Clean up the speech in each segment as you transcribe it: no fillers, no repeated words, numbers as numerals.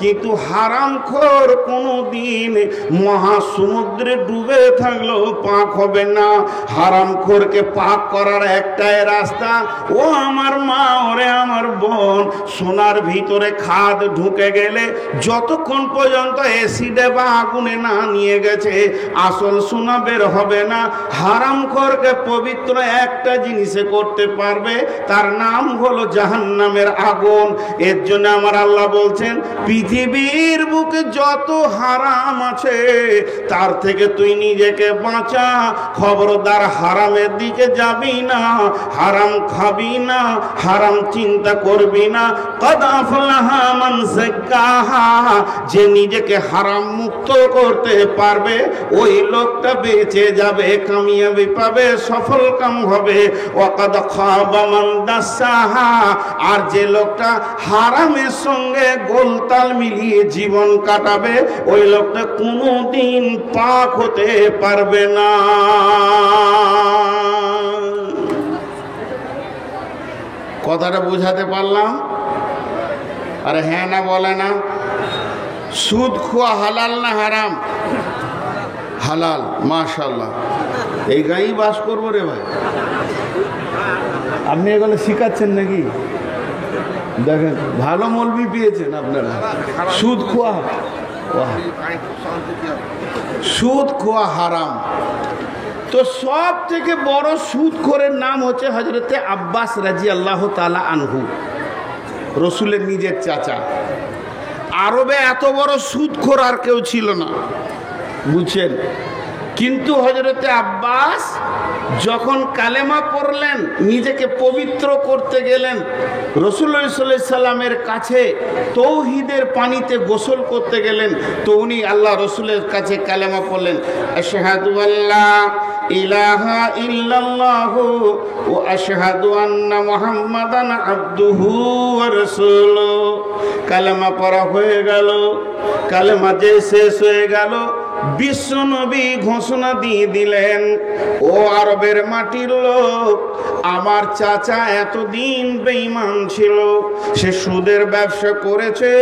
কিন্তু হারামখোর কোনোদিন মহাসমুদ্রে ডুবে থাকলেও পাক হবে না। হারামখোরকে পাক করার একটাই রাস্তা, ও আমার মা, ওরে আমার বোন, সোনার ভিতরে খাদ ঢুকে গেলে যতক্ষণ পর্যন্ত অ্যাসিডে বা আগুনে না নিয়ে গেছে আসল সোনা বের হবে না। হারামখোরকে পবিত্র একটা জিনিসে করতে পারবে, তার নাম হলো জাহান্নামের আগুন। এর জন্য আমার আল্লাহ বলছেন, পৃথিবীর বুকে যত হারাম আছে তার থেকে তুই নিজেকে বাঁচা। খবরদার হারামের দিকে যাবি না, হারাম খাবি না, হারাম চিন্তা করবি না। কদ আফলাহা মান যাক্কাহা, যে নিজেকে হারাম মুক্ত করতে পারবে ওই লোকটা বেঁচে যাবে, কামিয়াবি পাবে, সফল কাম হবে। ওয়াকাদ খাবা মান দাসাহা, আর যে লোকটা হারামের সঙ্গে গোলতাল মিলিয়ে জীবন কাটাবে ওই লোকটা কোনোদিন পাক হতে পারবে না। কথাটা বুঝাতে পারলাম? আরে হ্যাঁ না বলে না? সুদ খোয়া হালাল না হারাম? হালাল। মাশাআল্লাহ, এই গাঁয়েই বাস করবো রে ভাই। আপনি এগুলো শিখাচ্ছেন নাকি? দেখেন ভালো মৌলবি পেয়েছেন আপনারা। সুদ খোয়া, সুদ খোয়া হারাম। তো সব থেকে বড় সুদখোরের নাম হচ্ছে হযরতে আব্বাস রাদিয়াল্লাহু তাআলা আনহু, রসুলের নিজের চাচা। আরবে এত বড় সুদখোর আর কেউ ছিল না, বুঝছেন? কিন্তু হযরতে আব্বাস যখন কালেমা পড়লেন, নিজেকে পবিত্র করতে গেলেন, রাসূলুল্লাহ সাল্লাল্লাহু আলাইহি সাল্লামের কাছে তৌহিদের পানিতে গোসল করতে গেলেন, তো উনি আল্লাহ রসুলের কাছে কালেমা পড়লেন, আশহাদু আল্লা ইলাহা ইল্লাল্লাহু ওয়া আশহাদু আন্না মুহাম্মাদান আবদুহু ওয়া রাসূলুহু। কালেমা পড়া হয়ে গেল, কালেমা যে শেষ হয়ে গেল, বিশ্ব নবী ঘোষণা দিয়ে দিলেন, ও আরবের মাটির লোক, আমার চাচা এতদিন বেঈমান ছিল, সে সুদের ব্যবসা করেছে,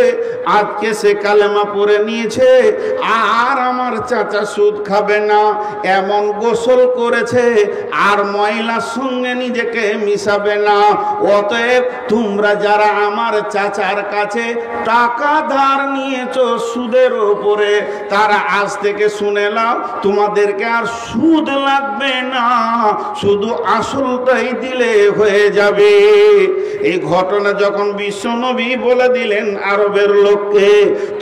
আজকে সে কালেমা পড়ে নিয়েছে, আর আমার চাচা সুদ খাবে না এমন গোসল করেছে, আর ময়লার সঙ্গে নিজেকে মিশাবে না। অতএব তোমরা যারা আমার চাচার কাছে টাকা ধার নিয়েছো সুদের উপরে, তারা আজ থেকে শুনে নাও, তোমাদেরকে আর সুদ লাগবে না, শুধু আসলটাই দিলে হয়ে যাবে। এই ঘটনা যখন বিশ্বনবী বলে দিলেন আরবের লোককে,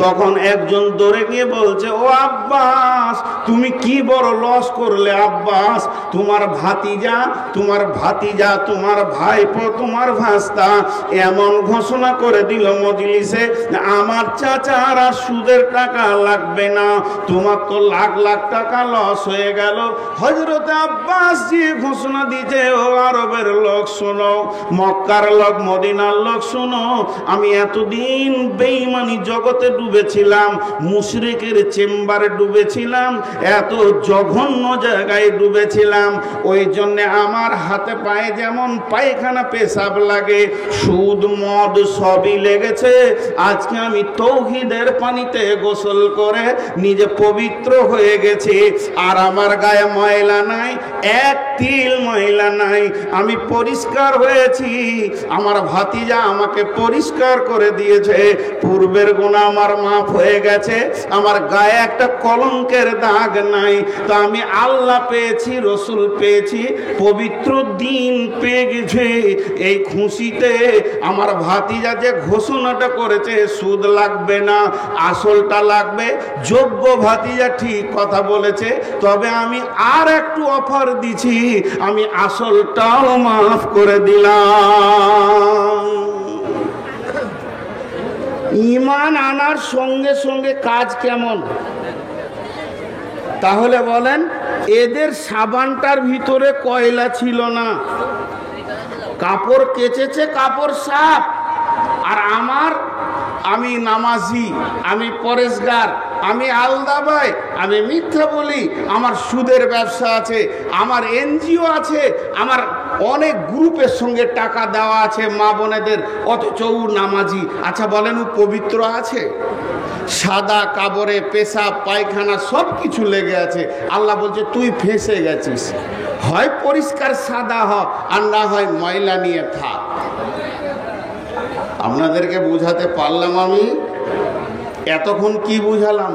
তখন একজন দৌড়ে গিয়ে বলছে, ও আব্বাস, তুমি কি বড় লস করলে আব্বাস, তোমার ভাতিজা, তোমার ভাতিজা, তোমার ভাইপো, তোমার ভাস্তা এমন ঘোষণা করে দিল মজলিসে, আমার চাচার আর সুদের টাকা লাগবে না, তোমার তো লাখ লাখ টাকা লস হয়ে গেল। হযরত আব্বাস যে ঘোষণা দিতে, ও আরবের লোক শোনো, মক্কার লোক, মদিনার লোক শোনো, আমি এতদিন বেঈমানি জগতে ডুবেছিলাম, মুশরিকের চেম্বারে ডুবেছিলাম, এত জঘন্য জায়গায় ডুবেছিলাম, ওই জন্য আমার হাতে পায়ে যেমন পায়খানা পেশাব লাগে, সুদ মদ সবই লেগেছে। আজকে আমি তৌহিদের পানিতে গোসল করে নিজে পবিত্র হয়ে গেছি, আর আমার গায়ে ময়লা নাই, এক তিল ময়লা নাই, আমি পরিষ্কার হয়েছি। আমার ভাতিজা আমাকে পরিষ্কার করে দিয়েছে, পূর্বের গুনাহ আমার মাফ হয়ে গেছে, আমার গায়ে একটা কলঙ্কের দাগ নাই। তো আমি আল্লাহ পেয়েছি, রসুল পেয়েছি, পবিত্র দিন পেয়ে গেছি। এই খুশিতে আমার ভাতিজা যে ঘোষণাটা করেছে সুদ লাগবে না, আসলটা লাগবে, যোগ্য ভাতিজা ঠিক কথা বলেছে, তবে আমি আর একটু অফার দিছি, আমি আসলটাও মাফ করে দিলাম। ঈমান আনার সঙ্গে সঙ্গে কাজ কেমন? তাহলে বলেন, এদের সাবানটার ভিতরে কয়লা ছিল না, কাপড় কেচেছে, কাপড় সাফ। আর আমি নামাজি, আমি পরেশগার, আমি আলদা ভাই, আমি মিথ্যা বলি, আমার সুদের ব্যবসা আছে, আমার এনজিও আছে, আমার অনেক গ্রুপের সঙ্গে টাকা দেওয়া আছে মা বোনেদের, অথচ ও নামাজি। আচ্ছা বলেন, ও পবিত্র আছে? সাদা কাবরে পেশাব পায়খানা সব কিছু লেগে আছে। আল্লাহ বলছে তুই ফেঁসে গেছিস, হয় পরিষ্কার সাদা হ, আর না হয় ময়লা নিয়ে থাক। আপনাদেরকে বোঝাতে পারলাম? আমি এতক্ষণ কি বুঝালাম?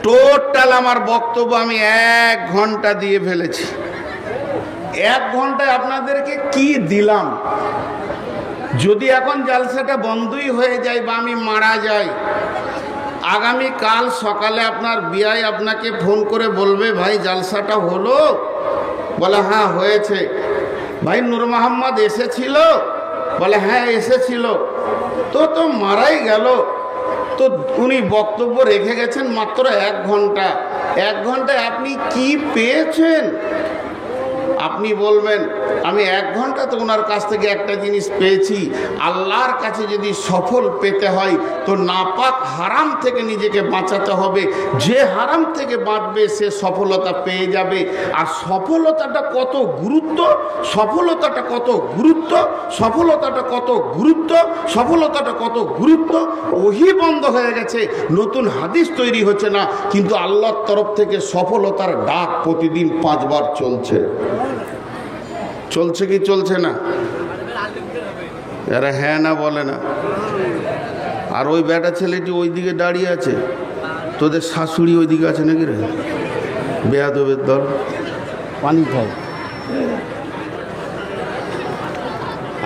টোটাল আমার বক্তব্য আমি 1 ঘন্টা দিয়ে ফেলেছি। 1 ঘন্টায় আপনাদেরকে কি দিলাম? যদি এখন জালসাটা বন্ধই হয়ে যায় বা আমি মারা যাই, আগামী কাল সকালে আপনার বিয়াই আপনাকে ফোন করে বলবে, ভাই জালসাটা হলো? বলে হ্যাঁ হয়েছে। ভাই নূর মোহাম্মদ এসেছিল? বলে হ্যাঁ এসেছিল। তো মারাই গেল। তো উনি বক্তব্য রেখে গেছেন মাত্র 1 ঘন্টা। 1 ঘন্টায় আপনি কি পেয়েছেন? আপনি বলবেন আমি 1 ঘন্টা তো ওনার কাছ থেকে একটা জিনিস পেয়েছি। আল্লাহর কাছে যদি সফল পেতে হয় তো নাপাক হারাম থেকে নিজেকে বাঁচাতে হবে। যে হারাম থেকে বাঁচবে সে সফলতা পেয়ে যাবে। আর সফলতাটা কত গুরুত্ব, সফলতাটা কত গুরুত্ব, সফলতাটা কত গুরুত্ব, সফলতাটা কত গুরুত্ব। ওহি বন্ধ হয়ে গেছে, নতুন হাদিস তৈরি হচ্ছে না, কিন্তু আল্লাহর তরফ থেকে সফলতার ডাক প্রতিদিন 5 বার চলছে। চলছে কি চলছে না? এরা হ্যাঁ না বলে না। আর ওই বেটা ছেলেটি ওই দিকে দাঁড়িয়ে আছে, তোদের শাশুড়ি ওই দিকে আছে নাকি রে? বেয়াদবের দল, পানি খায়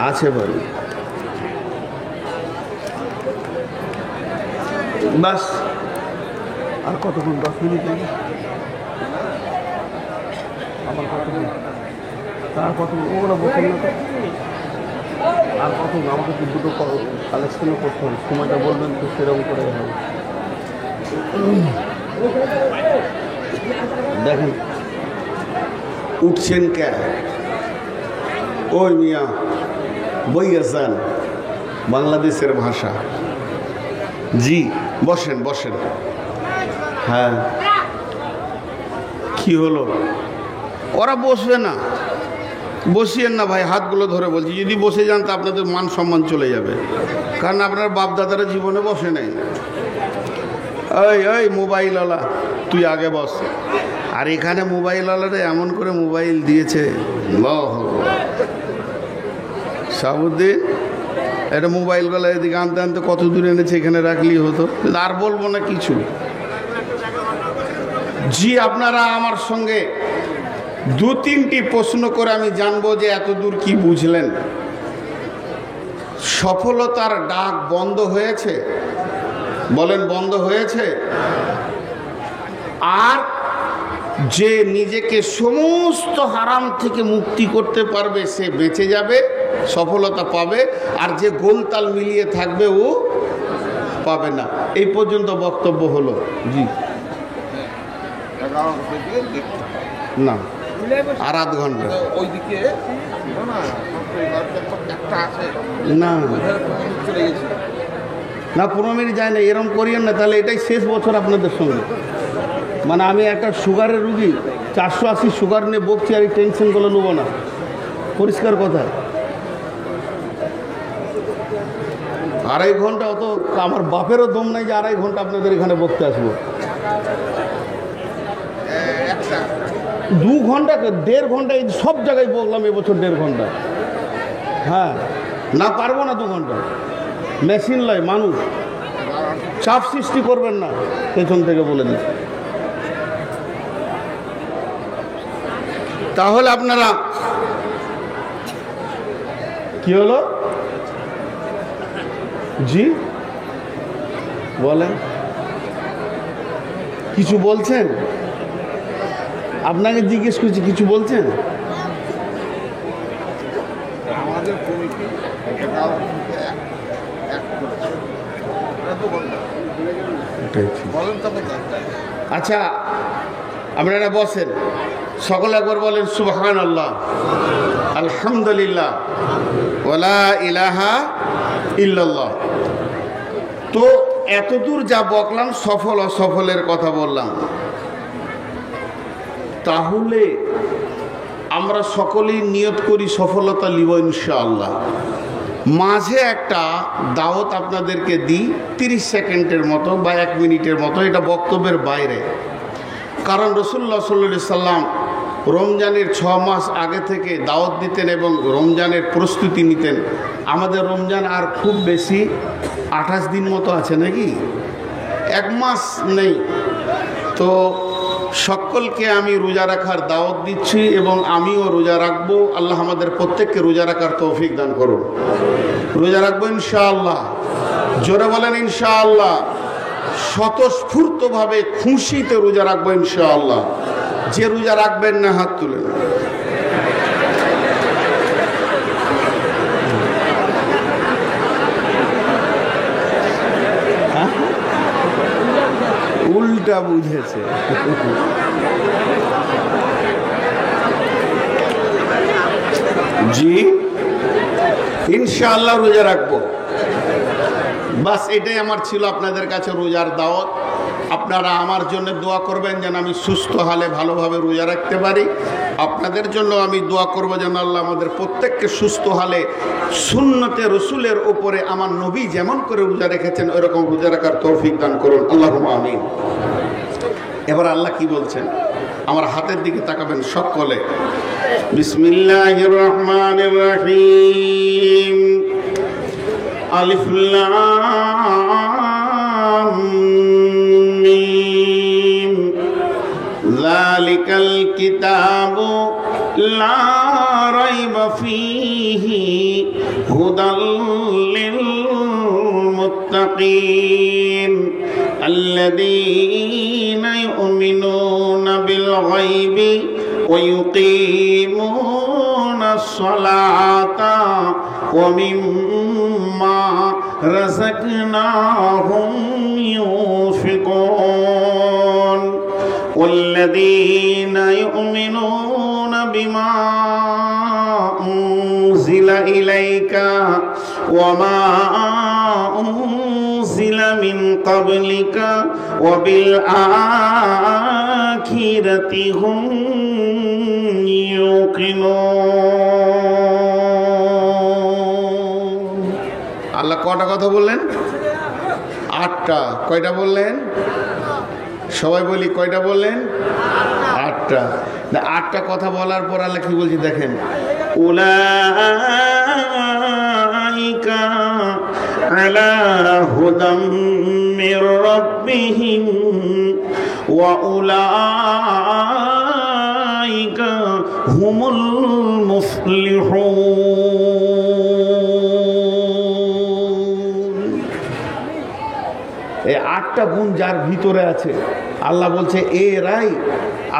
আছে বাড়ি। বাস আর কতক্ষণ? 10 মিনিট লাগে। আবার কতক্ষণ? তার কত ওরা বসেন না তো, আর কত? আমাকে তো দুটো কালেকশনও করতে হবে, সময়টা বলবেন তো সেরকম করে হবে। দেখেন উঠছেন কে? ওই মিয়া বই আছেন বাংলাদেশের ভাষা। জি বসেন বসেন। হ্যাঁ কি হলো? ওরা বসবে না। বসিয়েন না ভাই, হাতগুলো ধরে বলছি। যদি বসে যান তা আপনাদের মান সম্মান চলে যাবে, কারণ আপনার বাপ দাদারা জীবনে বসে নাই। ওই মোবাইলওয়ালা তুই আগে বস। আর এখানে মোবাইলওয়ালারা এমন করে মোবাইল দিয়েছে, সাবুদ্দিন এটা মোবাইলগুলো এদিকে আনতে আনতে কত দূরে এনেছে, এখানে রাখলেই হতো। আর বলবো না কিছু। জি আপনারা আমার সঙ্গে 2-3টি প্রশ্ন করে আমি জানবো যে এত দূর কি বুঝলেন। সফলতার ডাক বন্ধ হয়েছে? বলেন বন্ধ হয়েছে? আর যে নিজেকে সমস্ত হারাম থেকে মুক্তি করতে পারবে সে বেঁচে যাবে, সফলতা পাবে। আর যে গোলতাল মিলিয়ে থাকবে ও পাবে না। এই পর্যন্ত বক্তব্য হলো। জি না আর আধ ঘন্টা না না 15 মিনিট যায় না। এরকম করিয়েন না, তাহলে এটাই শেষ বছর আপনাদের সঙ্গে। মানে আমি একটা সুগারের রুগী, 480 সুগার নিয়ে বকছি, আর এই টেনশনগুলো নেবো না। পরিষ্কার কথা। 2.5 ঘন্টা অত আমার বাপেরও দম নাই যে 2.5 ঘন্টা আপনাদের এখানে বকতে আসবো। 2 ঘন্টা 1.5 ঘন্টা এই সব জায়গায় বকলাম এবছর 1.5 ঘন্টা। হ্যাঁ না পারবো না 2 ঘন্টা। মেশিন লয় মানুষ, চাপ সৃষ্টি করবেন না, পেছন থেকে বলে দিচ্ছি। তাহলে আপনারা কি হলো? জি বলেন, কিছু বলছেন? আপনাকে জিজ্ঞেস করছি, কিছু বলছেন? আমাদের কমিটি আচ্ছা আপনারা বসেন, সকলে একবার বলেন সুবহানাল্লাহ, আলহামদুলিল্লাহ, ওয়ালা ইলাহা ইল্লাল্লাহ। তো এতদূর যা বকলাম সফল অসফলের কথা বললাম। তাহলে আমরা সকলেই নিয়ত করি সফলতা লিব ইনশাআল্লাহ। মাঝে একটা দাওয়াত আপনাদেরকে দিই 30 সেকেন্ডের মতো বা 1 মিনিটের মতো, এটা বক্তব্যের বাইরে। কারণ রাসূলুল্লাহ সাল্লাল্লাহু আলাইহি সাল্লাম রমজানের 6 মাস আগে থেকে দাওয়াত দিতেন এবং রমজানের প্রস্তুতি নিতেন। আমাদের রমজান আর খুব বেশি 28 দিন মতো আছে নাকি, 1 মাস নেই। তো সকলকে আমি রোজা রাখার দাওয়াত দিচ্ছি এবং আমিও রোজা রাখবো। আল্লাহ আমাদের প্রত্যেককে রোজা রাখার তৌফিক দান করুন। রোজা রাখবো ইনশাআল্লাহ। জোরে বলেন ইনশাআল্লাহ। স্বতঃস্ফূর্তভাবে খুশিতে রোজা রাখবো ইনশাআল্লাহ। যে রোজা রাখবেন না হাত তুলেন। উল্টা বুঝেছে। জি ইনশাআল্লাহ রোজা রাখবো। বাস এটাই আমার ছিল আপনাদের কাছে রোজার দাওয়াত। আপনারা আমার জন্য দোয়া করবেন যেন আমি সুস্থ হালে ভালোভাবে রোজা রাখতে পারি। আপনাদের জন্য আমি দোয়া করব যেন আল্লাহ আমাদের প্রত্যেককে সুস্থ হালে সুন্নতে রসুলের উপরে আমার নবী যেমন করে রোজা রেখেছেন ওইরকম রোজা রাখার তৌফিক দান করুন। আল্লাহুম্মা আমিন। এবার আল্লাহ কি বলছেন আমার হাতের দিকে তাকাবেন সকলে। বিসমিল্লাহির রহমানির রহিম। আলিফ লাম মিম। যালিকাল কিতাবু লা রাইবা ফীহি হুদাল লিল মুত্তাকিন الذين يؤمنون بالغيب ويقيمون الصلاة ومما رزقناهم ينفقون والذين يؤمنون بما أنزل إليك وما أنزل من قبلك وبالآخرة هم يوقنون। আল্লাহ কয়টা কথা বললেন? 8টা। কয়টা বললেন? সবাই বলি কয়টা বললেন? 8টা। 8টা কথা বলার পর আল্লাহ কি বলছে দেখেন, উলাইকা আলা হুদাম মির রাব্বিহিম ওয়া উলাইকা হুমুল মুফলিহুন। এই 8টা গুণ যার ভিতরে আছে আল্লাহ বলছে এরাই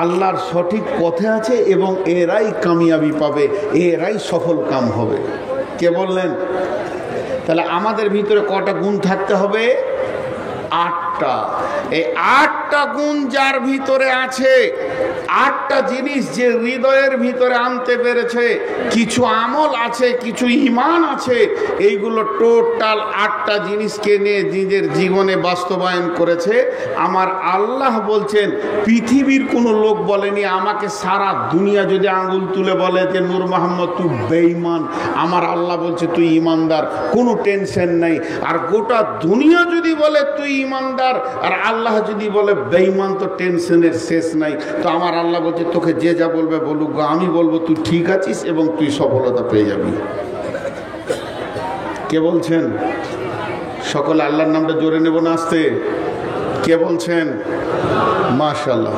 আল্লাহর সঠিক পথে আছে এবং এরাই কামিয়াবি পাবে, এরাই সফল কাম হবে। কে বললেন? তাহলে আমাদের ভিতরে কটা গুণ থাকতে হবে? 8টা। এই 8টা গুণ যার ভিতরে আছে, 8টা জিনিস যে হৃদয়ের ভিতরে আনতে পেরেছে, কিছু আমল আছে, কিছু ঈমান আছে, এইগুলো টোটাল 8টা জিনিসকে নিয়ে নিজের জীবনে বাস্তবায়ন করেছে। আমার আল্লাহ বলছেন পৃথিবীর কোনো লোক বলেনি আমাকে সারা দুনিয়া যদি আঙ্গুল তুলে বলে যে নূর মোহাম্মদ তুই বেঈমান, আমার আল্লাহ বলছে তুই ঈমানদার, কোনো টেনশন নাই। আর গোটা দুনিয়া যদি বলে তুই ঈমানদার আর আল্লাহ যদি বলে বেঈমান, তো টেনশনের শেষ নাই। তো আমার আল্লাহ বলছে তোকে যে যা বলবে বলুক, আমি বলবো তুই ঠিক আছিস এবং তুই সফলতা পেয়ে যাবি। কে বলছেন? সকলে আল্লাহর নামটা জোরে নেব না আসতে? কে বলছেন? মাশাআল্লাহ।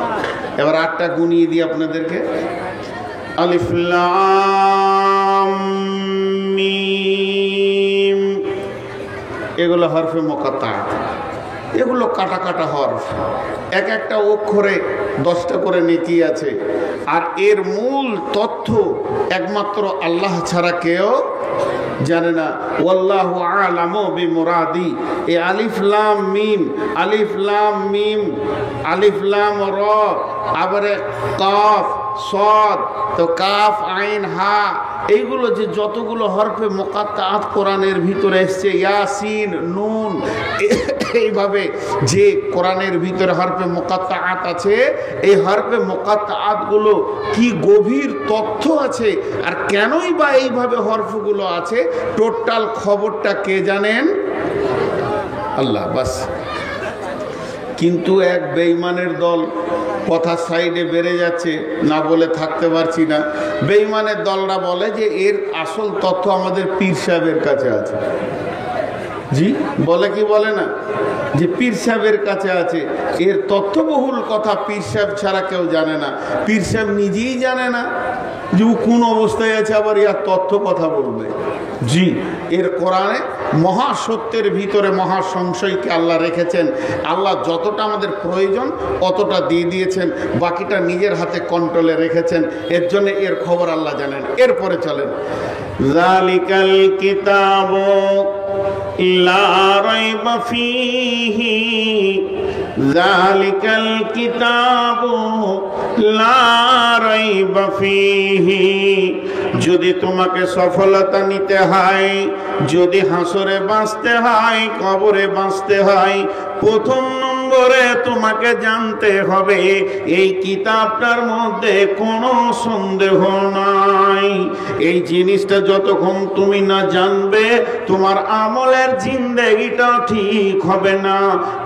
এবার 8টা গুনিয়ে দিই আপনাদেরকে। আলিফ লাম মিম, এগুলো হরফে মুকাত্তাআত, এগুলো কাটা কাটা হরফ। এক একটা অক্ষরে 10টা করে নেকি আছে। আর এর মূল তথ্য একমাত্র আল্লাহ ছাড়া কেউ জানে না। ওয়াল্লাহু আ'লামু বিমুরাদি। এই আলিফ লাম মিম, আলিফ লাম মিম, আলিফ লাম র, আবার কাফ সদ, তো কাফ আইন হা, এইগুলো যে যতগুলো হরফে মুকাত্তাআত কোরআনের ভিতরে এসছে, ইয়াসিন, নুন, এইভাবে যে কোরআনের ভিতরে হরফে মুকাত্তাআত আছে, এই হরফে মুকাত্তাআতগুলো কি গভীর তথ্য আছে আর কেনই বা এইভাবে হরফগুলো আছে, টোটাল খবরটা কে জানেন? আল্লাহ। বাস। কিন্তু এক বেঈমানের দল, কথা সাইডে বেড়ে যাচ্ছে, না বলে থাকতে পারছি না। বেঈমানের দলরা বলে যে এর আসল তথ্য আমাদের পীর সাহেবের কাছে আছে। জি বলে কি বলে না, যে পীর সাহেবের কাছে আছে। এর তথ্যবহুল কথা পীর সাহেব ছাড়া কেউ জানে না। পীর সাহেব নিজেই জানে না যে ও কোন অবস্থায় আছে, আবার ইয়ার তথ্য কথা বলবে। জি, এর কোরআনে মহাসত্যের ভিতরে মহা সংশয়কে আল্লাহ রেখেছেন। আল্লাহ যতটা আমাদের প্রয়োজন অতটা দিয়ে দিয়েছেন, বাকিটা নিজের হাতে কন্ট্রোলে রেখেছেন। এর জন্য এর খবর আল্লাহ জানেন। এরপরে চলেন, যালিকাল কিতাবু লা রাইবা ফীহি, যালিকাল কিতাবু লা রাইবা ফীহি। যদি তোমাকে সফলতা নিতে হয়, যদি হাসরে বাঁচতে হয়, কবরে বাঁচতে হয়, প্রথম নম্বরে তোমাকে জানতে হবে এই কিতাবটার মধ্যে কোনো সন্দেহ নাই। এই জিনিসটা যতক্ষণ তুমি না জানবে, তোমার আমলের জিন্দেগিটা ঠিক হবে না।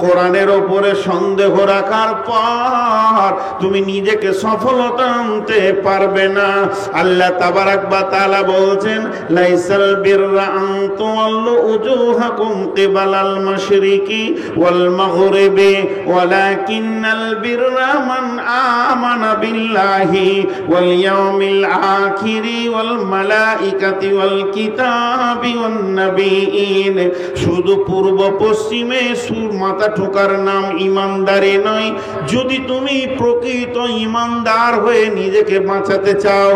কোরআনের ওপরে সন্দেহ রাখার পর তুমি নিজেকে সফলতা আনতে পারবে না। আল্লাহ তাবারাক ওয়া তাআলা বলছেন, লাইসাল বিররা আন তুওয়াল্লু উজুহাকুম কিবালাল মাশরিকি ওয়াল মাগরিবি ওয়ালাকিন্নাল বিররা মান আমানা বিল্লাহি ওয়াল ইয়াউমিল আখিরি ওয়াল মালাইকাতি ওয়াল কিতাবি ওয়ান নাবিয়িন। শুধু পূর্ব পশ্চিমে সুর মাথা ঠোকার নাম ইমানদারি নয়। যদি তুমি প্রকৃত ইমানদার হয়ে নিজেকে বাঁচাতে চাও,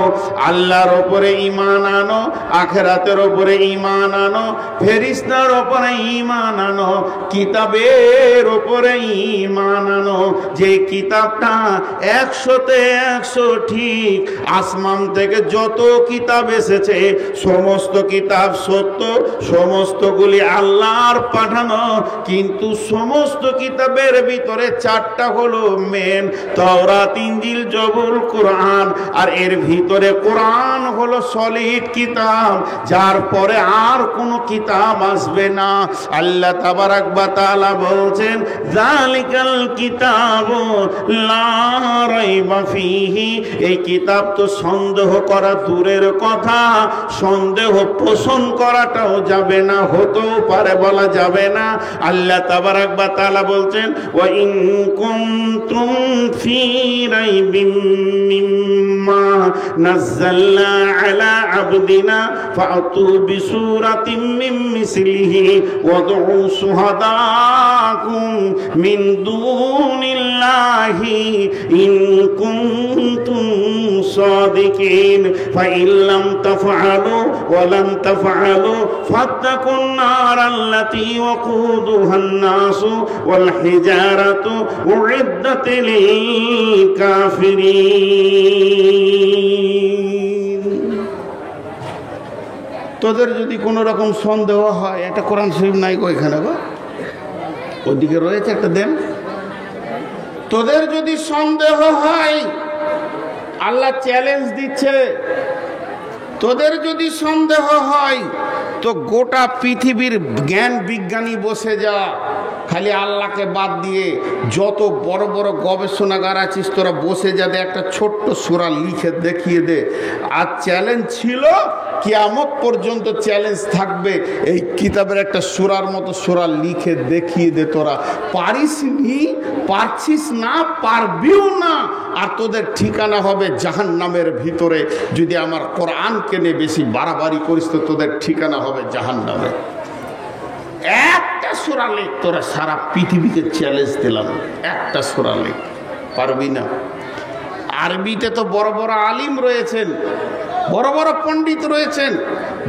আল্লাহর ওপরে ঈমান আনো, আখিরাতের ওপরে ঈমান আনো, ফেরেশতার ওপরে ঈমান আনো, কিতাবের ওপরে ঈমান আনো। যে কিতাবটা 100-তে 100 ঠিক। আসমান থেকে যত কিতাব এসেছে সমস্ত কিতাব সত্য, সমস্তগুলি আল্লাহর পাঠানো। কিন্তু সমস্ত কিতাবের ভিতরে 4টা হলো মেন, তাওরাত, ইনজিল, জবুর, কোরআন। আর এর ভিতরে কোরআন হলো সলিড কিতাব, যার পরে আর কোনো কিতাব আসবে না। আল্লাহ তাবারাক ওয়া তাআলা বলছেন, যালিকাল কিতাবু লা রাইবা ফীহি। এই কিতাব তো সন্দেহ করা দূরের কথা, সন্দেহ পোষণ করাটাও যাবে না, হতেও পারে বলা যাবে না। আল্লাহ তাবারাক ওয়া তাআলা বলছেন, ওয়া ইন কুনতুম ফী রাইবিন মিম্মা নাযালনা আলা আবদিনা ফাতু বিসূরাতিন মিন মিসলিহি ওয়াদউ শুহাদাকুম মিন দুনিল্লাহি ইন কুনতুম সাদিকিন ফাইন লাম তাফআলু ওয়া লাম তাফআলু ফাত্তাকুন নারাল্লাতী ওয়াকুদুহান নাসু ওয়াল হিজারাতু উইদ্দাত লিল কাফিরিন। তোদের যদি কোনো রকম সন্দেহ হয়, একটা কোরআন শরীফ নাই গো এখানে, গো ওদিকে রয়েছে একটা, দেন। তোদের যদি সন্দেহ হয়, আল্লাহ চ্যালেঞ্জ দিচ্ছে, তোদের যদি সন্দেহ হয় তো গোটা পৃথিবীর জ্ঞান বিজ্ঞানী বসে যা, খালি আল্লাহকে বাদ দিয়ে যত বড় বড় গবেষণাগার আছিস তোরা বসে যাবে, একটা ছোট্ট সূরা লিখে দেখিয়ে দে। আর চ্যালেঞ্জ ছিল, কিয়ামত পর্যন্ত চ্যালেঞ্জ থাকবে, এই কিতাবের একটা সূরার মতো সূরা লিখে দেখিয়ে দে। তোরা পারিস নি, পারছিস না, পারবিও না। আর তোদের ঠিকানা হবে জাহান্নামের ভিতরে। যদি আমার কোরআনকে নিয়ে বেশি বাড়াবাড়ি করিস তো তোদের ঠিকানা হবে জাহান্নামে। একটা সূরা লেখ, তোরা সারা পৃথিবীকে চ্যালেঞ্জ দিলাম, একটা সূরা লেখ। পারবি না? আরবিতে তো বড় বড় আলিম রয়েছেন, বড় বড় পণ্ডিত রয়েছেন,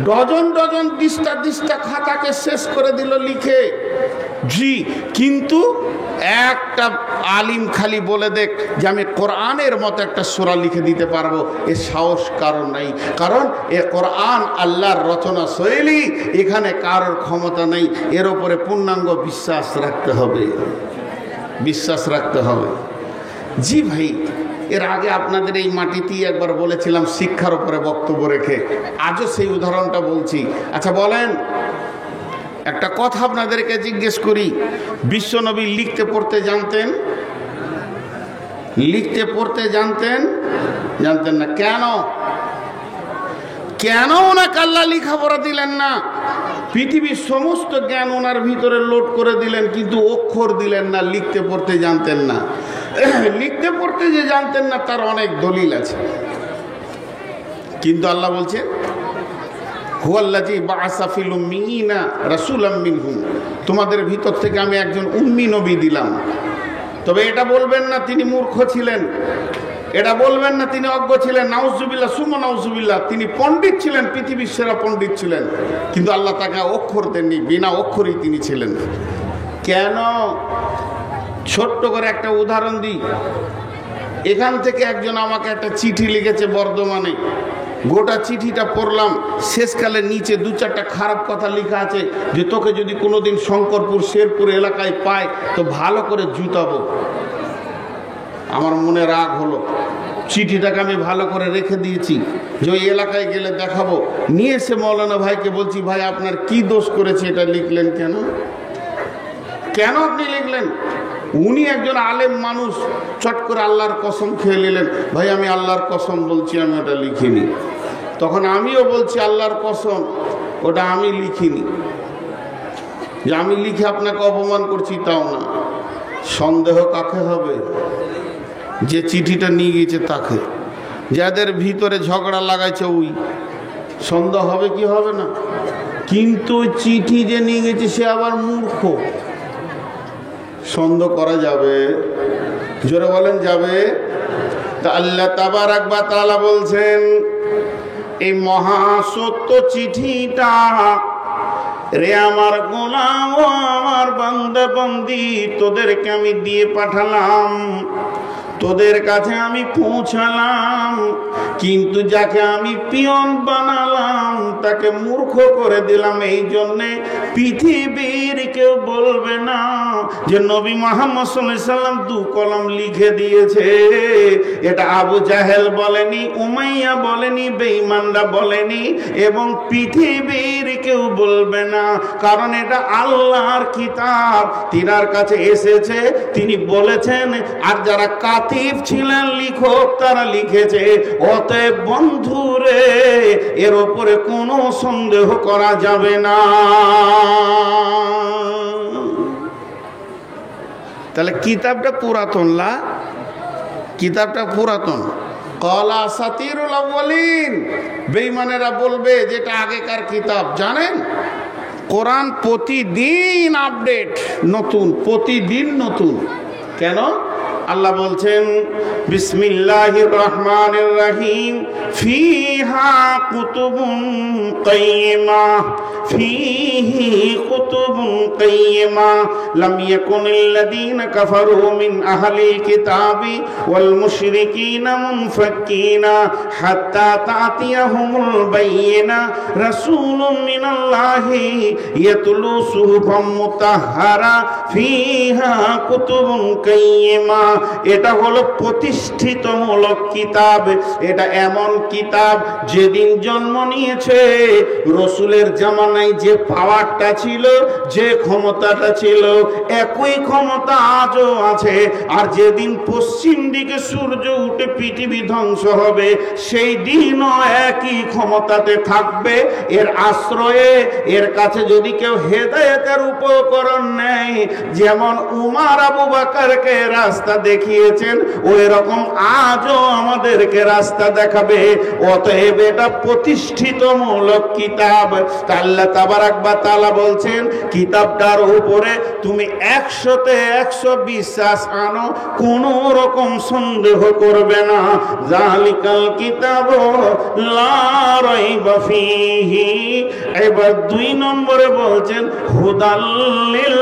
ডজন ডজন দিস্তা খাতাকে শেষ করে দিল লিখে। জি, কিন্তু একটা আলিম খালি বলে দেখ যে আমি কোরআনের মতো একটা সূরা লিখে দিতে পারবো, এ সাহস কারণ নাই। কারণ এ কোরআন আল্লাহর রচনা শৈলী, এখানে কারোর ক্ষমতা নেই। এর উপরে পূর্ণাঙ্গ বিশ্বাস রাখতে হবে, বিশ্বাস রাখতে হবে। জি ভাই, এর আগে আপনাদের এই মাটিতেই একবার বলেছিলাম শিক্ষার উপরে বক্তব্য রেখে, আজও সেই উদাহরণটা বলছি। আচ্ছা বলেন, একটা কথা আপনাদেরকে জিজ্ঞেস করি, বিশ্বনবী লিখতে পড়তে জানতেন? লিখতে পড়তে জানতেন? জানতেন না। কেন? কেন ওনাকে আল্লাহ লেখাপড়া দিলেন না? পৃথিবীর সমস্ত জ্ঞান ওনার ভিতরে লোড করে দিলেন, কিন্তু অক্ষর দিলেন না, লিখতে পড়তে জানতেন না। লিখতে পড়তে যে জানতেন না তার অনেক দলিল আছে, কিন্তু আল্লাহ বলছেন হুয়াল্লাযী বাআসা ফিল উম্মিয়িনা রাসূলাম মিনহুম, তোমাদের ভিতর থেকে আমি একজন উম্মি নবী দিলাম। তবে এটা বলবেন না তিনি মূর্খ ছিলেন, এটা বলবেন না তিনি অজ্ঞ ছিলেন, নাউজুবিল্লাহ সুম্মা নাউজুবিল্লাহ, তিনি পণ্ডিত ছিলেন, পৃথিবীর সেরা পণ্ডিত ছিলেন, কিন্তু আল্লাহ তাকে অক্ষর দেননি, বিনা অক্ষরই তিনি ছিলেন। কেন? ছোট্ট করে একটা উদাহরণ দিই। এখান থেকে একজন আমাকে একটা চিঠি লিখেছে বর্ধমানে, গোটা চিঠিটা পড়লাম, শেষকালে নিচে দু চারটা খারাপ কথা লেখা আছে যে তোকে যদি কোনোদিন শঙ্করপুর শেরপুর এলাকায় পায় তো ভালো করে জুতাবো। আমার মনে রাগ হলো, চিঠিটাকে আমি ভালো করে রেখে দিয়েছি যে ওই এলাকায় গেলে দেখাবো। নিয়ে এসে মৌলানা ভাইকে বলছি, ভাই আপনার কি দোষ করেছে, এটা লিখলেন কেন? কেন আপনি লিখলেন? উনি একজন আলেম মানুষ, চট করে আল্লাহর কসম খেয়ে নিলেন, ভাই আমি আল্লাহর কসম বলছি আমি ওটা লিখিনি। তখন আমিও বলছি আল্লাহর কসম ওটা আমি লিখিনি, যে আমি লিখে আপনাকে অপমান করছি তাও না। সন্দেহ কাকে হবে? যে চিঠিটা নিয়ে গিয়েছে তাকে, যাদের ভিতরে ঝগড়া লাগাইছে ওই। সন্দেহ হবে কি হবে না? কিন্তু চিঠি যে নিয়ে গেছে সে আবার মূর্খ, সন্দেহ করা যাবে? জোরে বলেন যাবে? তা আল্লাহ তাবারাক ওয়া তাআলা বলছেন এই মহা সত্য চিঠিটা রে আমার গোলাম ও আমার বান্দা বান্দি, তোদেরকে আমি দিয়ে পাঠালাম, তোদের কাছে আমি পৌঁছালাম, কিন্তু যাকে আমি পিয়ন বানালাম তাকে মূর্খ করে দিলাম। এই জন্যে পৃথিবীর কেউ বলবে না যে নবী মুহাম্মদ সাল্লাল্লাহু আলাইহি সাল্লাম দু কলম লিখে দিয়েছে। এটা আবু জাহেল বলেনি, উমাইয়া বলেনি, বেঈমানরা বলেনি, এবং পৃথিবীর কেউ বলবে না, কারণ এটা আল্লাহর কিতাব, তিনার কাছে এসেছে, তিনি বলেছেন। আর যারা কাতিব ছিলেন লিখক তারা লিখেছে। অতএব বন্ধুরে এর উপরে কোনো সন্দেহ করা যাবে না। তাহলে কিতাবটা পুরাতন, কিতাবটা পুরাতন। ক্বালা আসাতিরুল আউয়ালিন, বেঈমানেরা বলবে যেটা আগেকার কিতাব। জানেন কোরআন প্রতিদিন আপডেট, নতুন, প্রতিদিন নতুন। কেন? আল্লাহ বলছেন বিসমিল্লাহির রহমানির রহিম, ফিহা কুতুবুন কাইয়্যিমা, ফিহি কুতুবুন কাইয়্যিমা লাম ইয়াকুনিল্লাযীনা কাফারু মিন আহলিল কিতাবি ওয়াল মুশরিকিনা মুনফাক্কিনা হাত্তা তা'তিয়াহুমুল বায়্যিনা রাসূলুম মিনাল্লাহি ইয়াতলু সুহুফাম মুতাহহারা ফিহা কুতুবুন কাইয়্যিমা। এটা হলো প্রতিষ্ঠিতমূলক কিতাব। এটা এমন কিতাব যেদিন জন্ম নিয়েছে রসুলের জামানায় যে পাওয়ারটা ছিল, যে ক্ষমতাটা ছিল, একই ক্ষমতা আজও আছে। আর যেদিন পশ্চিম দিকে সূর্য উঠে পৃথিবী ধ্বংস হবে সেই দিনও একই ক্ষমতাতে থাকবে। এর আশ্রয়ে, এর কাছে যদি কেউ হেদায়েতের উপকরণ নেয়, যেমন উমর আবু বকরকে রাস্তা দেখিয়েছেন ওই রকম আজও আমাদেরকে রাস্তা দেখাবে। অতএব এটা প্রতিষ্ঠিতমূলক কিতাব। আল্লাহ তাবারাক ওয়া তাআলা বলছেন কিতাবটার উপরে তুমি 100তে 100 বিশ্বাস আনো, কোনো রকম সন্দেহ করবে না। যালিকাল কিতাবু লা রাইবা ফীহি। এবার 2 নম্বরে বলছেন হুদাল লিল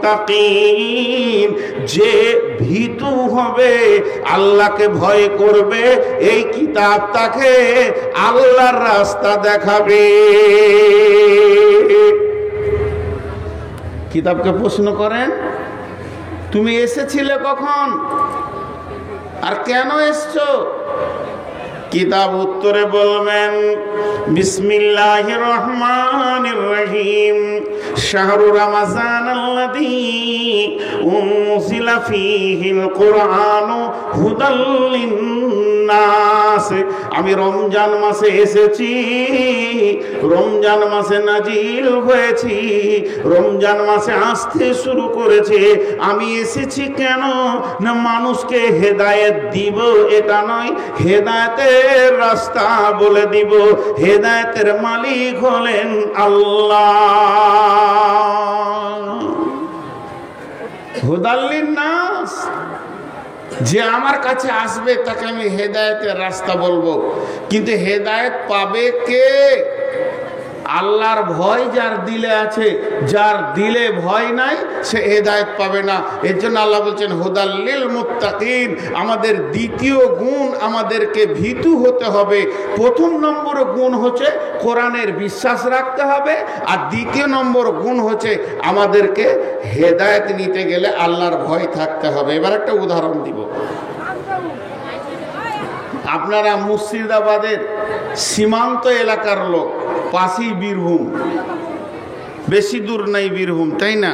মুত্তাকিন, যে ভীতু হবে, আল্লাহকে ভয় করবে, এই কিতাব তাকে আল্লাহর রাস্তা দেখাবে। কিতাবকে প্রশ্ন করেন, তুমি এসেছিলে কখন আর কেন এসছো? কিতাব উত্তরে বলবেন, বিসমিল্লাহির রহমানির রহিম, শাহরু রমাজানাল্লাযী উনজিলা ফীহিল কুরআনু হুদাল লিন্নাস। আমি রমজান মাসে এসেছি, রমজান মাসে নাজিল হয়েছি, রমজান মাসে আসতে শুরু করেছে। আমি এসেছি কেন না মানুষকে হেদায়েত দিব, এটা নয়, হেদায়েতের রাস্তা বলে দিব। হেদায়েতের মালিক হলেন আল্লাহ। হুদাল লিন্নাস, যে আমার কাছে আসবে তাকে আমি হেদায়েতের রাস্তা বলবো। কিন্তু হেদায়েত পাবে কে? আল্লাহর ভয় যার দিলে আছে, যার দিলে ভয় নাই সে হেদায়েত পাবে না। এর জন্য আল্লাহ বলছেন হুদাল লিল মুত্তাকিন। আমাদের দ্বিতীয় গুণ, আমাদেরকে ভীতু হতে হবে। প্রথম নম্বর গুণ হচ্ছে কোরআনের বিশ্বাস রাখতে হবে, আর দ্বিতীয় নম্বর গুণ হচ্ছে আমাদেরকে হেদায়েত নিতে গেলে আল্লাহর ভয় থাকতে হবে। এবার একটা উদাহরণ দিব। আপনারা মুর্শিদাবাদের সীমান্ত এলাকার লোক, পাশেই বীরভূম, বেশি দূর নাই বীরভূম, তাই না?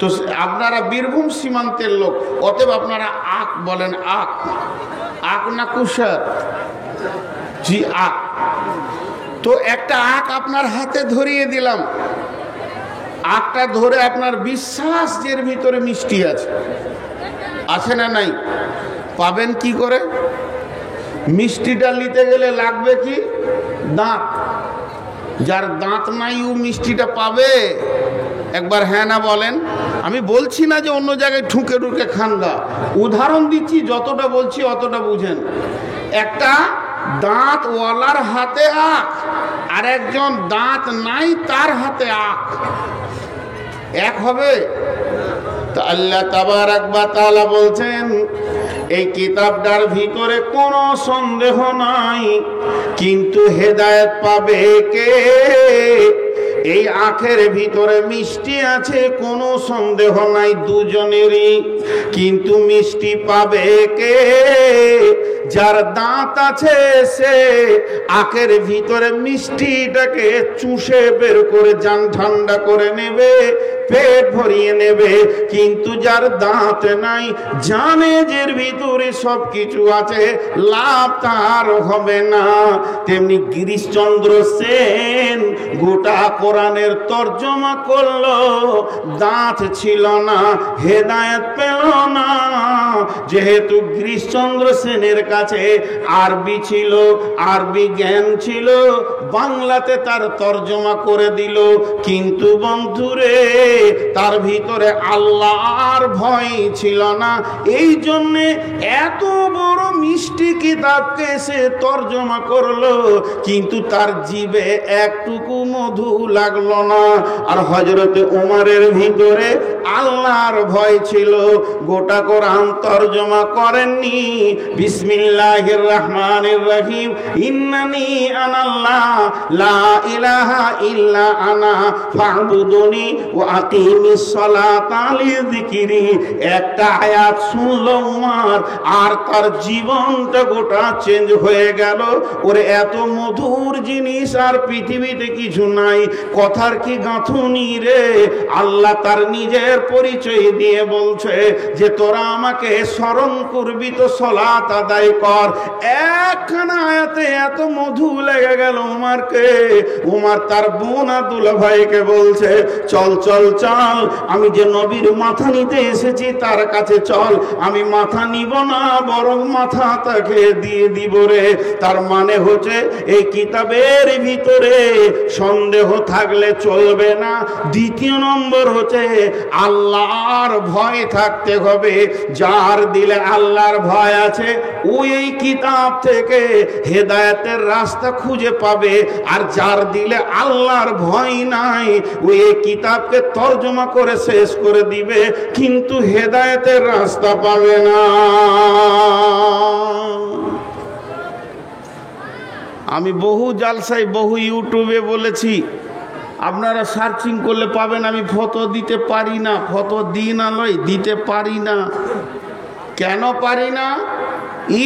তো আপনারা বীরভূম সীমান্তের লোক, অতএব আপনারা আখ বলেন। আখ, আখ না কুশার? জি আখ। তো একটা আখ আপনার হাতে ধরিয়ে দিলাম, আখটা ধরে আপনার বিশ্বাস এর ভিতরে মিষ্টি আছে, আছে না নাই? পাবেন কি করে? মিষ্টিটা নিতে গেলে লাগবে কি? দাঁত। যার দাঁত নাই ও মিষ্টিটা পাবে? একবার হ্যাঁ না বলেন। আমি বলছি না যে অন্য জায়গায় ঠুকে ঠুকে খান গা, উদাহরণ দিচ্ছি, যতটা বলছি অতটা বুঝেন। একটা দাঁতওয়ালার হাতে আখ, আর একজন দাঁত নাই তার হাতে আখ, এক হবে? তো আল্লাহ তাবারাক ওয়া তাআলা বলছেন এই কিতাবটার ভিতরে কোনো সন্দেহ নাই, কিন্তু হেদায়েত পাবে কে? এই আখের ভিতরে মিষ্টি আছে, কোনো সন্দেহ নাই দুজনেরই, কিন্তু মিষ্টি পাবে কে? যার দাঁত আছে সে আখের ভিতরে মিষ্টিটাকে চুষে বের করে জান ঠান্ডা করে নেবে, পেট ভরিয়ে নেবে। কিন্তু যার দাঁত নাই, জানে যে ভিতরে সব কিছু আছে, লাভ তার হবে না। তেমনি গিরিশচন্দ্র সেন গোটা কোরআনের তর্জমা করলো, দাঁত ছিল না, হেদায়েত পেল না। যেহেতু গিরিশচন্দ্র সেনের কাছে আরবি ছিল, আরবি জ্ঞান ছিল, বাংলাতে তার তর্জমা করে দিল। কিন্তু বন্ধুরে, তার ভিতরে আল্লাহর ভয় ছিল না, এই জন্যে এত বড় মিষ্টি কিতাবকে সে তর্জমা করলো, কিন্তু তার জিভে একটুকু মধু লাগলো না। আর হযরত ওমরের ভিতরে আল্লাহর ভয় ছিল, গোটা কোরআন তর্জমা করেননি। বিসমিল্লাহির রহমানির রহিম, ইন্নানি আনাল্লাহ লা ইলাহা ইল্লা আনা ফা'বুদুনি ওয়া আকিমিস সালাতা লিযিকরি। একটা আয়াত শুনলো উমর, আর তার জীবনটা গোটা চেঞ্জ হয়ে গেল। ওরে এত মধুর জিনিস আর পৃথিবীতে কিছু নাই। কথার কি গাঁথুনি রে! আল্লাহ তার নিজের পরিচয় দিয়ে বলছে যে তোরা আমাকে স্মরণ করবি তো সালাত আদায় কর। একখানা আয়াতে এত মধু লেগে গেল উমরকে। উমর তার বোন আব্দুল্লাহ ভাইকে বলছে, চল চল চল, আমি যে নবীর মাথা নিতে এসেছি তার কাছে চল। আমি মাথা নিব না, বরং মাথা তাকে দিয়ে দিব রে। তার মানে হচ্ছে এই কিতাবের ভিতরে সন্দেহ থাকলে চলবে না। দ্বিতীয় নম্বর হচ্ছে আল্লাহর ভয় থাকতে হবে। যার দিলে আল্লাহর ভয় আছে ওই এই কিতাব থেকে হেদায়েতের রাস্তা খুঁজে পাবে, আর যার দিলে আল্লাহর ভয় নাই ওই এই কিতাবকে তর্জমা করে শেষ করে দিবে কিন্তু হেদায়েতের রাস্তা পাবে না। আমি বহু জালসায় বহু ইউটিউবে বলেছি, আপনারা সার্চিং করলে পাবেন আমি ফতোয়া দিতে পারি না। ফতোয়া দিই না নয়, দিতে পারি না। কেন পারি না?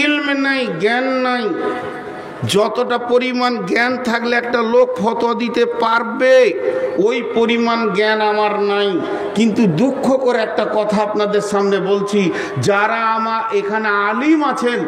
ইলম নাই, জ্ঞান নাই। যতটা পরিমাণ জ্ঞান থাকলে একটা লোক ফতোয়া দিতে পারবে ওই পরিমাণ জ্ঞান আমার নাই। কিন্তু দুঃখ করে একটা কথা আপনাদের সামনে বলছি, যারা আমার এখানে আলিম আছেন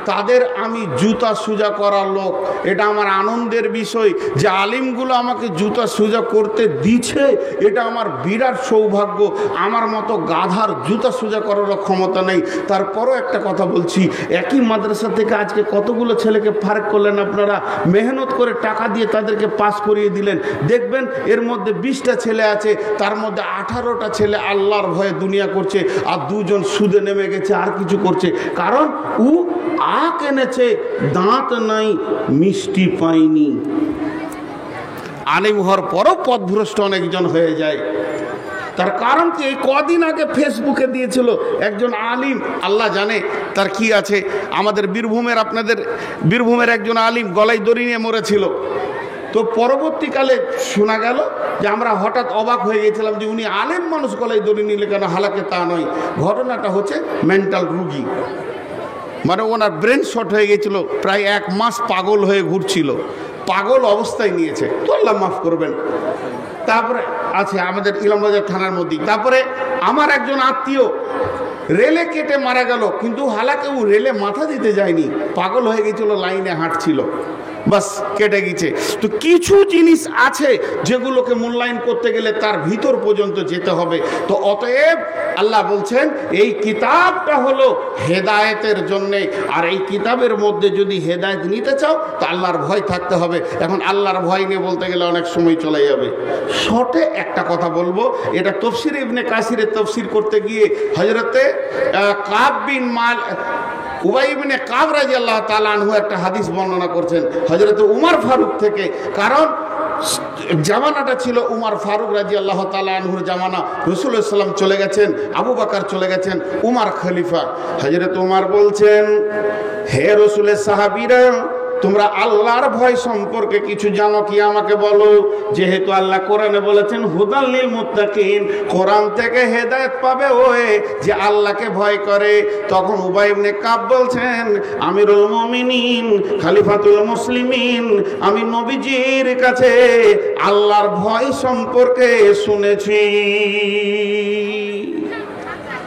তাদের আমি জুতা সোজা করার লোক। এটা আমার আনন্দের বিষয় যে আলিমগুলো আমাকে জুতা সোজা করতে দিচ্ছে, এটা আমার বিরাট সৌভাগ্য। আমার মতো গাধার জুতা সোজা করারও ক্ষমতা নেই। তারপরও একটা কথা বলছি, একই মাদ্রাসা থেকে আজকে কতগুলো ছেলেকে ফার্ক করলেন আপনারা, মেহনত করে টাকা দিয়ে তাদেরকে পাস করিয়ে দিলেন। দেখবেন এর মধ্যে 20টা ছেলে আছে, তার মধ্যে 18টা ছেলে আল্লাহর ভয়ে দুনিয়া করছে, আর 2 জন সুদে নেমে গেছে আর কিছু করছে। কারণ ও আখ এনেছে, দাঁত নাই, মিষ্টি পায়নি। আলিম হওয়ার পরও পথভ্রষ্ট অনেকজন হয়ে যায়। তার কারণ কি? এই কদিন আগে ফেসবুকে দিয়েছিল একজন আলিম, আল্লাহ জানে তার কি আছে। আমাদের বীরভূমের একজন আলিম গলায় দড়ি নিয়ে মরেছিল। তো পরবর্তীকালে শোনা গেল যে আমরা হঠাৎ অবাক হয়ে গেছিলাম যে উনি আলেম মানুষ গলায় দড়ি নিলে কেন? হালাকে তা নয়, ঘটনাটা হচ্ছে মেন্টাল রুগী, মানে ওনার ব্রেন শর্ট হয়ে গেছিল, প্রায় 1 মাস পাগল হয়ে ঘুরছিল, পাগল অবস্থায় নিয়েছে। তো আল্লাহ মাফ করবেন। তারপরে আছে আমাদের ইলামবাজার থানার মধ্যে। তারপরে আমার একজন আত্মীয় রেলে কেটে মারা গেল, কিন্তু হালাকে ও রেলে মাথা দিতে যায়নি, পাগল হয়ে গেছিল, লাইনে হাঁটছিল, বাস কেটে গেছে। তো কিছু জিনিস আছে যেগুলোকে মূল্যায়ন করতে গেলে তার ভিতর পর্যন্ত যেতে হবে। তো অতএব আল্লাহ বলছেন এই কিতাবটা হলো হেদায়েতের জন্যে, আর এই কিতাবের মধ্যে যদি হেদায়েত নিতে চাও তো আল্লাহর ভয় থাকতে হবে। এখন আল্লাহর ভয় নিয়ে বলতে গেলে অনেক সময় চলে যাবে। শর্টে একটা কথা বলবো, এটা তফসির ইবনে কাসিরের তফসির করতে গিয়ে হযরতে কাব বিন উবাই ইবনে কাব রাদিয়াল্লাহু তাআলা আনহু একটা হাদিস বর্ণনা করছেন হযরত উমর ফারুক থেকে। কারণ জামানাটা ছিল উমর ফারুক রাদিয়াল্লাহু তাআলা আনহুর জামানা। রাসূলুল্লাহ সাল্লাল্লাহু আলাইহি ওয়াসাল্লাম চলে গেছেন, আবু বকর চলে গেছেন, উমর খলিফা। হযরত উমর বলছেন, হে রাসূলের সাহাবীরা, তোমরা আল্লাহর ভয় সম্পর্কে কিছু জানো কি আমাকে বলো। যেহেতু আল্লাহ কোরআনে বলেছেন হুদাল লিল মুত্তাকিন, কোরআন থেকে হেদায়েত পাবে ওই যে আল্লাহকে ভয় করে। তখন উবাই ইবনে কাব বলছেন, আমিরুল মুমিনিন, খলিফাতুল মুসলিমিন, আমি নবীজির কাছে আল্লাহর ভয় সম্পর্কে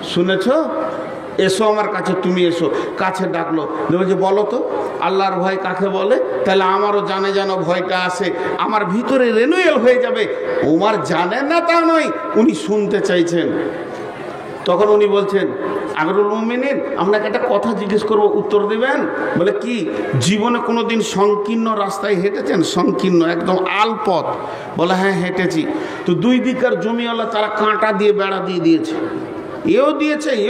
শুনেছো? এসো আমার কাছে, তুমি এসো। কাছে ডাকলো, যে বলো তো আল্লাহর ভয় কাকে বলে, তাহলে আমারও জানে যেন ভয়টা আসে, আমার ভিতরে রেনুয়েল হয়ে যাবে। ওমর জানেন না তা নয়, উনি শুনতে চাইছেন। তখন উনি বলছেন, আমিরুল মুমিনিন, আপনাকে একটা কথা জিজ্ঞেস করবো, উত্তর দিবেন? বলে কি? জীবনে কোনোদিন সংকীর্ণ রাস্তায় হেঁটেছেন? সংকীর্ণ একদম আলপথ? বলে হ্যাঁ হেঁটেছি। তো 2 দিকের জমিওয়ালা তারা কাঁটা দিয়ে বেড়া দিয়ে দিয়েছে,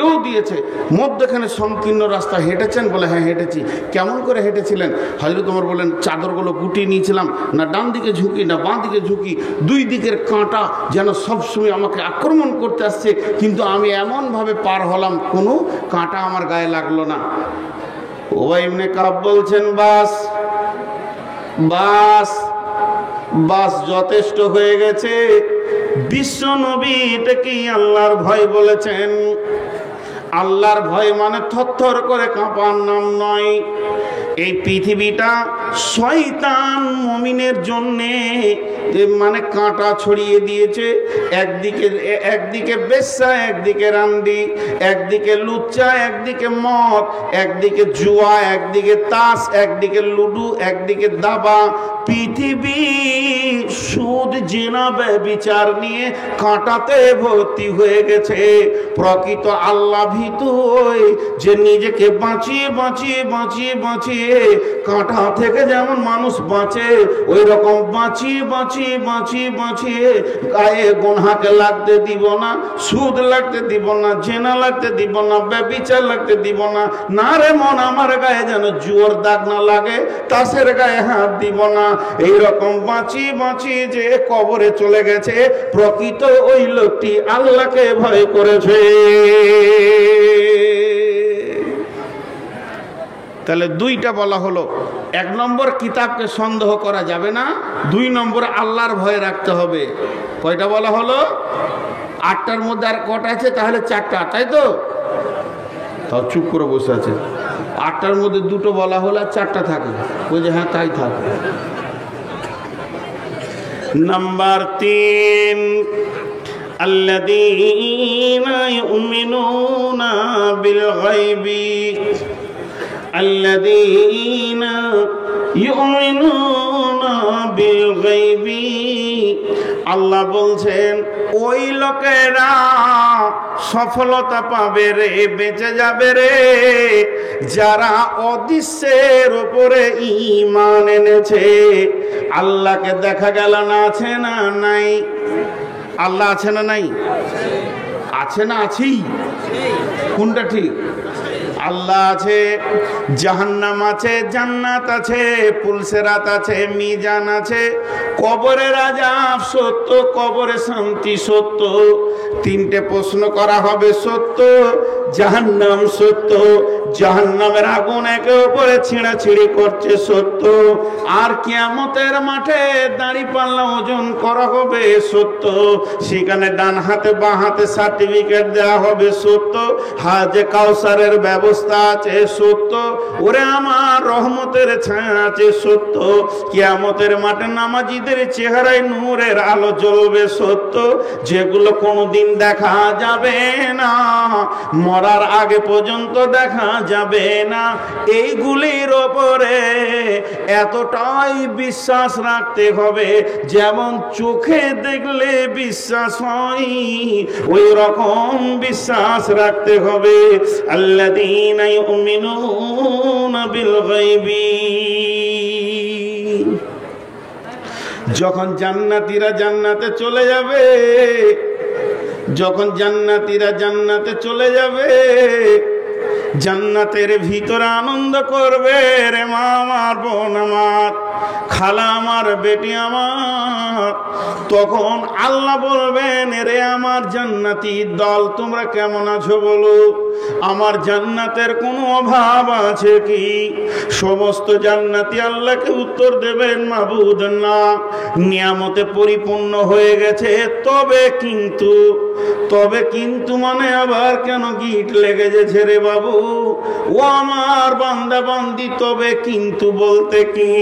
এও দিয়েছে, মধ্যখানে সংকীর্ণ রাস্তা হেঁটেছেন? বলে হ্যাঁ হেঁটেছি। কেমন করে হেঁটেছিলেন? হযরত ওমর বলেন, চাদরগুলো গুটিয়ে নিয়েছিলাম, না ডান দিকে ঝুঁকি না বাঁ দিকে ঝুঁকি, 2 দিকের কাঁটা যেন সবসময় আমাকে আক্রমণ করতে আসছে, কিন্তু আমি এমনভাবে পার হলাম কোনো কাঁটা আমার গায়ে লাগলো না। উবাই ইবনে কাব বলছেন, বাস যথেষ্ট হয়ে গেছে। বিশ্ব নবী এটাকেই আল্লাহর ভয় বলেছেন। আল্লাহর ভয় মানে থরথর করে কাঁপার নাম নয়। এই পৃথিবীটা শয়তান মুমিনের জন্যে মানে কাঁটা ছড়িয়ে দিয়েছে। একদিকে বেশ্যা, একদিকে রান্ডি, একদিকে লুচ্চা, একদিকে মদ, একদিকে জুয়া, একদিকে তাস, একদিকে লুডু, একদিকে দাবা। পৃথিবী সুদ, জিনা, ব্যভিচার নিয়ে কাঁটাতে ভর্তি হয়ে গেছে। প্রকৃত আল্লাহ ভীতু ওই যে নিজেকে বাঁচিয়ে কাঁটা থেকে যেমন মানুষ বাঁচে, ওই রকম বাঁচিয়ে বাঁচিয়ে গায়ে গুনাহকে লাগতে দিব না, সুদ লাগতে দিব না, জেনা লাগতে দিব না, ব্যভিচার লাগতে দিব না। না রে মন, আমার গায়ে যেন জুয়োর দাগ না লাগে, তাসের গায়ে হাত দিব না। এইরকম বাঁচিয়ে যে কবরে চলে গেছে, প্রকৃত ওই লোকটি আল্লাহকে ভয় করেছে। তাহলে দুইটা বলা হলো, এক নম্বর কিতাবকে সন্দেহ করা যাবে না, দুই নম্বর আল্লাহর ভয় রাখতে হবে। কয়টা বলা হলো? 8টার মধ্যে আর কটা আছে? তাহলে 4টা, তাই তো? তাও চুপ করে বসে আছে। 8টার মধ্যে 2টো বলা হলো আর 4টা থাকে, বলছে হ্যাঁ তাই থাকে। নাম্বার 3, আল্লাযীনা ইউমিনুনা বিল গায়বি, আল্লাযীনা ইউমিনুনা বিল গায়বি। আল্লাহ বলছেন ওই লোকেরা সফলতা পাবে রে, বেঁচে যাবে রে, যারা অদৃশ্যের উপরে ঈমান এনেছে। আল্লাহকে দেখা গেল না, আছে না নাই? আল্লাহ আছে না নাই? আছে না আছি? কোনটা ঠিক? আল্লাহ আছে, জাহান্নাম আছে, জান্নাত আছে, পুলসেরাত আছে, মিজান আছে, কবরের আযাব সত্য, কবরে শান্তি সত্য, 3টে প্রশ্ন করা হবে সত্য, জাহান্নাম সত্য, জাহান্নামের আগুন একে উপরে ছিঁড়াছিঁড়ি করছে সত্য, আর কিয়ামতের মাঠে দাঁড়িপাল্লা ওজন করা হবে সত্য, সেখানে ডান হাতে বাঁ হাতে সার্টিফিকেট দেওয়া হবে সত্য, হাজে কাউসারের ব্যবস্থা আছে সত্য, ওরে আমার রহমতের ছায়া আছে সত্য, কিয়ামতের মাঠে নামাজীদের চেহারায় নূরের আলো জ্বলবে সত্য, যেগুলো কোনোদিন দেখা যাবে না, মরার আগে পর্যন্ত দেখা যাবে না। এইগুলির ওপরে এতটাই বিশ্বাস রাখতে হবে, যেমন চোখে দেখলে বিশ্বাস হয় ওই রকম বিশ্বাস রাখতে হবে। আল্লাযীনা ইউমিনুনা বিল গায়বি। যখন জান্নাতীরা জান্নাতে চলে যাবে, যখন জান্নাতীরা জান্নাতে চলে যাবে, জান্নাতের ভিতরে আনন্দ করবে রে মা আমার, বোন আমার, খালা আমার, বেটি আমার। তখন আল্লাহ বলবেন, রে আমার জান্নাতি দল, তোমরা কেমন আছো বলো? আমার জান্নাতের কোনো অভাব আছে কি? সমস্ত জান্নাতি আল্লাহকে উত্তর দেবেন, মাবুদ না, নিয়ামতে পরিপূর্ণ হয়ে গেছে, তবে কিন্তু মানে আবার কেন গিট লেগে গেছে রে বাবু? ও আমার বান্দা বান্দি, তবে কিন্তু বলতে কি?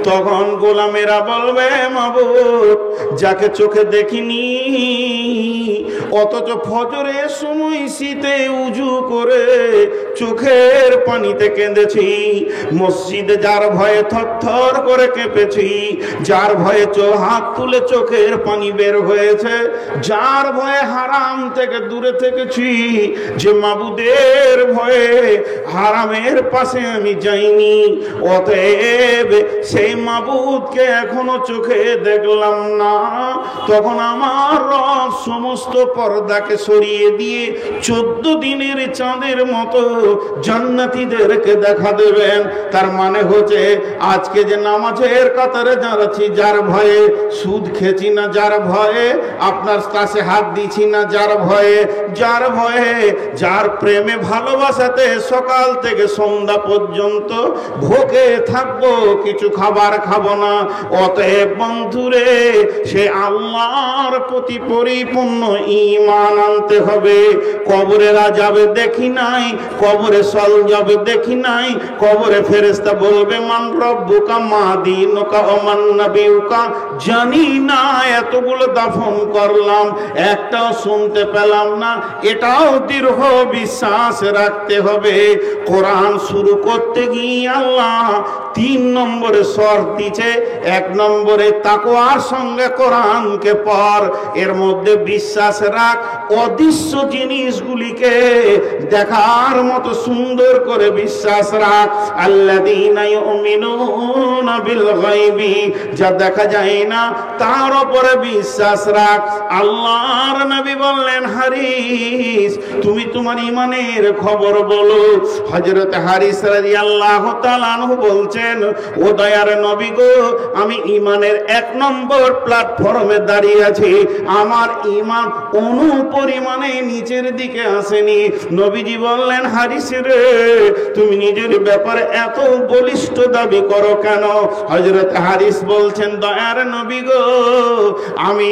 তখন গোলামেরা বলবে, মাবুদ, যাকে চোখে দেখিনি অথচ ফজরের সময় শীতে উজু করে চোখের পানিতে কেঁদেছি, মসজিদে যার ভয়ে থরথর করে কেঁপেছি, যার ভয়ে হাত তুলে চোখের পানি বের হয়েছে, যার ভয়ে হারাম থেকে দূরে থেকেছি, যে মাবুদের ভয়ে হারামের পাশে আমি যাইনি, অতএব সেই মাবুদকে এখনো চোখে দেখলাম না। তখন আমার রব সমস্ত পর্দাকে সরিয়ে দিয়ে 14 দিনের চাঁদের মতো জান্নাতীদেরকে দেখা দেবেন। তার মানে হচ্ছে আজকে যে নামাজের কাতারে দাঁড়াচ্ছি, যার ভয়ে সুদ খেছি না, যার ভয়ে আপনার কাছে হাত দিছি না, যার ভয়ে যার প্রেমে ভালোবাসাতে সকাল থেকে সন্ধ্যা পর্যন্ত ভোগে থাকবো, কিছু খাবার খাবো না। অতএব বন্ধুরে, সে আল্লাহর প্রতি পরিপূর্ণ ঈমান আনতে হবে। কবরে আযাব দেখি নাই, কবরে সলজব দেখি নাই, কবরে ফেরেশতা বলবে মান রব্বুকা মা দীনুকা ওয়া মান নাবিয়ুকা, জানি না, এতগুলো দাফন করলাম একটাও শুনতে পেলাম না। এটাও দৃঢ় বিশ্বাস রাখতে হবে। কোরআন শুরু করতে গিয়ে আল্লাহ তিন নম্বরে শর্ত দিচ্ছে, এক নম্বরে তাকওয়ার সঙ্গে কোরআনকে পড়, এর মধ্যে বিশ্বাস রাখ, অদৃশ্য জিনিসগুলিকে দেখার মতো সুন্দর করে বিশ্বাস রাখ। আল্লাযীনা ইউমিনুনা বিল গায়বি, যা দেখা যায় না তার উপরে বিশ্বাস রাখ। আল্লাহর নবী বললেন, হারিস তুমি তোমার ঈমানের খবর বলো। হযরত হারিস রাদিয়াল্লাহু তাআলা আনহু বলছেন, ও দয়ার নবী গো, আমি ঈমানের এক নম্বর প্ল্যাটফর্মে দাঁড়িয়ে আছি, আমার ঈমান অণু পরিমাণে নিচের দিকে আসেনি। নবীজি বললেন, হারিস রে তুমি নিজের ব্যাপারে এত বলিষ্ঠ দাবি করো কেন? হযরত হারিস বলছেন, দয়ার নবী গো, আমি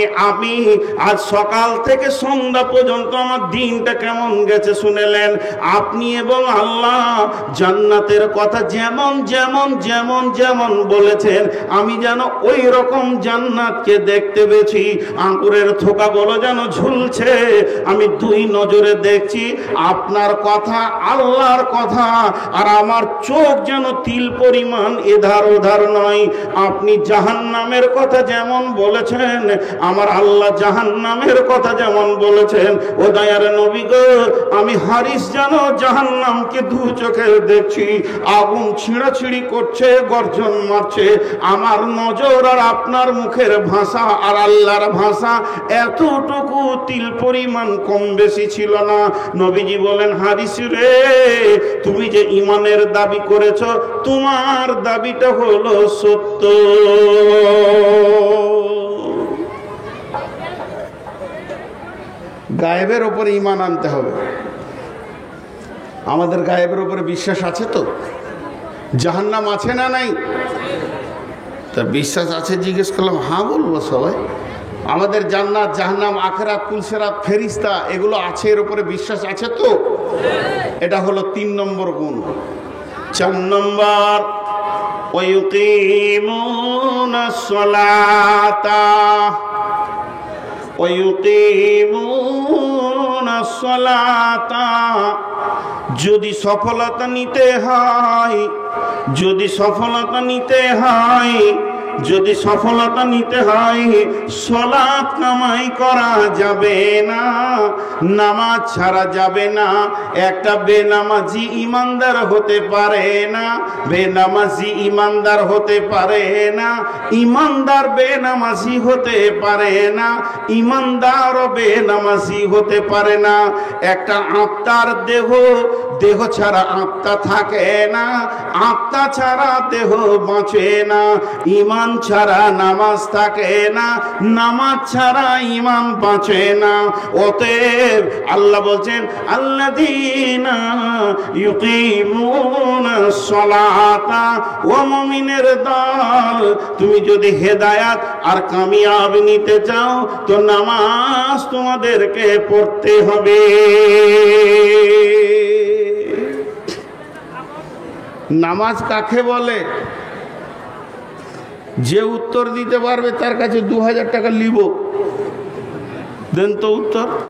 আজ সকাল থেকে সন্ধ্যা পর্যন্ত আমার দিনটা কেমন গেছে শুনেলেন? আপনি এবং আল্লাহ জান্নাতের কথা যেমন যেমন যেমন যেমন বলেছেন, আমি যেন ওই রকম জান্নাতকে দেখতে পেয়েছি। আঙ্গুরের থোকাগুলো যেন ঝুলছে, আমি দুই নজরে দেখছি আপনার কথা, আল্লাহর কথা, আর আমার চোখ যেন তিল পরিমাণ এধার ওধার নয়। আপনি জাহান্নামের কথা যেমন বলেছেন, আমার আল্লাহ জাহান্নামের কথা যেমন বলেছেন। ও দয়ার নবী গো, আমি হারিস যেন জাহান্নামকে দু চোখে দেখছি, আগুন ছিঁড়াছিঁড়ি করছে, গর্জন মারছে। আমার নজর আর আপনার মুখের ভাষা আর আল্লাহর ভাষা এতটুকু তিল পরিমাণ কম বেশি ছিল না। নবীজি বলেন, হারিস রে তুমি যে ঈমানের দাবি করেছ, তোমার দাবিটা হলো সত্য। গায়েবের উপরে ঈমান আনতে হবে। আমাদের গায়েবের উপরে বিশ্বাস আছে তো? জাহান্নাম আছে না নাই? তা বিশ্বাস আছে জিজ্ঞেস করলাম, হ্যাঁ বলবো সবাই। আমাদের জান্নাত, জাহান্নাম, আখিরাত, পুলসিরাত, ফেরিস্তা এগুলো আছে, এর উপরে বিশ্বাস আছে তো? এটা হলো 3 নম্বর গুণ। 4 নম্বর, ওয়ায়ুকিমুনাস সালাতা ওয়ায়ুকিমুনাস সালাতা। যদি সফলতা নিতে হয়, যদি সফলতা নিতে হয়, যদি সফলতা নিতে হয়, সালাত কামাই করা যাবে না, নামাজ ছাড়া যাবে না। একটা বেনামাজি ইমানদার হতে পারে না, বেনামাজি ইমানদার হতে পারে না, ইমানদার বেনামাজি হতে পারে না, ইমানদার বেনামাজি হতে পারে না। একটা আত্মার দেহ, দেহ ছাড়া আত্মা থাকে না, আত্মা ছাড়া দেহ বাঁচে না। ঈমান ছাড়া নামাজ থাকে না, নামাজ ছাড়া ঈমান বাঁচে না। অতএব আল্লাহ বলছেন, আল্লাযীনা ইউকিমুনাস সালাতা। ও মুমিনের দল, তুমি যদি হেদায়েত আর কামিয়াব নিতে চাও তো নামাজ তোমাদেরকে পড়তে হবে। নামাজ কাকে বলে? যে উত্তর দিতে পারবে তার কাছে 2000 টাকা নিব। দেন তো উত্তর।